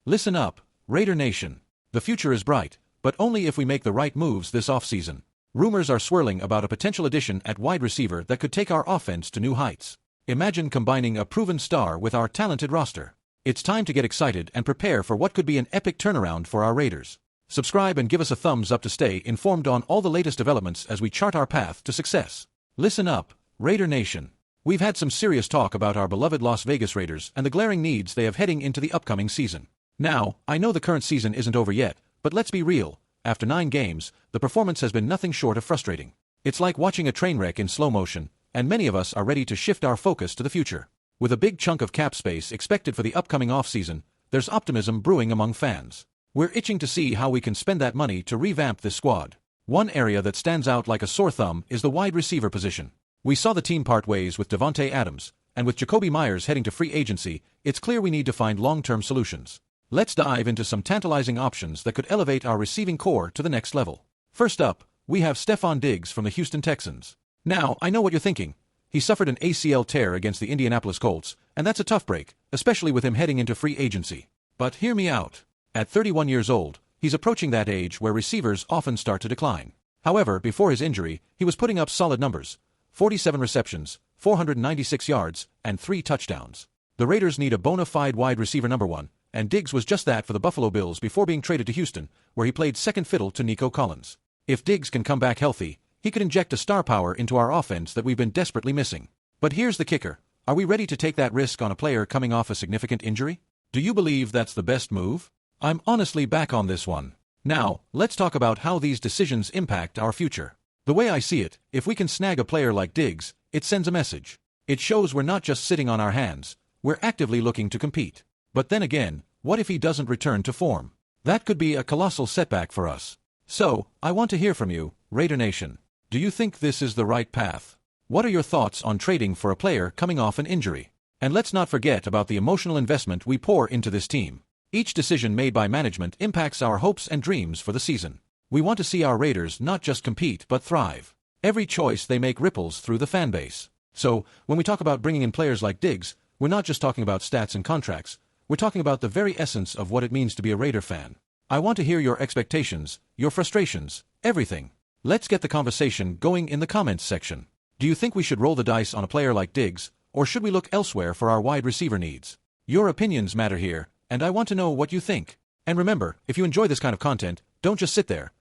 Listen up, Raider Nation. The future is bright, but only if we make the right moves this offseason. Rumors are swirling about a potential addition at wide receiver that could take our offense to new heights. Imagine combining a proven star with our talented roster. It's time to get excited and prepare for what could be an epic turnaround for our Raiders. Subscribe and give us a thumbs up to stay informed on all the latest developments as we chart our path to success. Listen up, Raider Nation. We've had some serious talk about our beloved Las Vegas Raiders and the glaring needs they have heading into the upcoming season. Now, I know the current season isn't over yet, but let's be real. After 9 games, the performance has been nothing short of frustrating. It's like watching a train wreck in slow motion, and many of us are ready to shift our focus to the future. With a big chunk of cap space expected for the upcoming offseason, there's optimism brewing among fans. We're itching to see how we can spend that money to revamp this squad. One area that stands out like a sore thumb is the wide receiver position. We saw the team part ways with Davante Adams, and with Jacoby Myers heading to free agency, it's clear we need to find long-term solutions. Let's dive into some tantalizing options that could elevate our receiving core to the next level. First up, we have Stefon Diggs from the Houston Texans. Now, I know what you're thinking. He suffered an ACL tear against the Indianapolis Colts, and that's a tough break, especially with him heading into free agency. But hear me out. At 31 years old, he's approaching that age where receivers often start to decline. However, before his injury, he was putting up solid numbers: 47 receptions, 496 yards, and 3 touchdowns. The Raiders need a bona fide wide receiver number 1, and Diggs was just that for the Buffalo Bills before being traded to Houston, where he played second fiddle to Nico Collins. If Diggs can come back healthy, he could inject a star power into our offense that we've been desperately missing. But here's the kicker. Are we ready to take that risk on a player coming off a significant injury? Do you believe that's the best move? I'm honestly back on this one. Now, let's talk about how these decisions impact our future. The way I see it, if we can snag a player like Diggs, it sends a message. It shows we're not just sitting on our hands, we're actively looking to compete. But then again, what if he doesn't return to form? That could be a colossal setback for us. So, I want to hear from you, Raider Nation. Do you think this is the right path? What are your thoughts on trading for a player coming off an injury? And let's not forget about the emotional investment we pour into this team. Each decision made by management impacts our hopes and dreams for the season. We want to see our Raiders not just compete but thrive. Every choice they make ripples through the fanbase. So, when we talk about bringing in players like Diggs, we're not just talking about stats and contracts, we're talking about the very essence of what it means to be a Raider fan. I want to hear your expectations, your frustrations, everything. Let's get the conversation going in the comments section. Do you think we should roll the dice on a player like Diggs, or should we look elsewhere for our wide receiver needs? Your opinions matter here, and I want to know what you think. And remember, if you enjoy this kind of content, don't just sit there.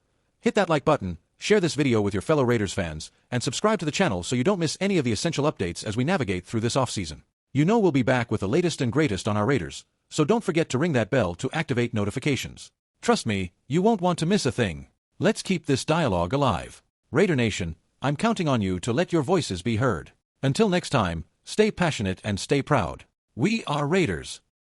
Hit that like button, share this video with your fellow Raiders fans, and subscribe to the channel so you don't miss any of the essential updates as we navigate through this offseason. You know we'll be back with the latest and greatest on our Raiders, so don't forget to ring that bell to activate notifications. Trust me, you won't want to miss a thing. Let's keep this dialogue alive. Raider Nation, I'm counting on you to let your voices be heard. Until next time, stay passionate and stay proud. We are Raiders.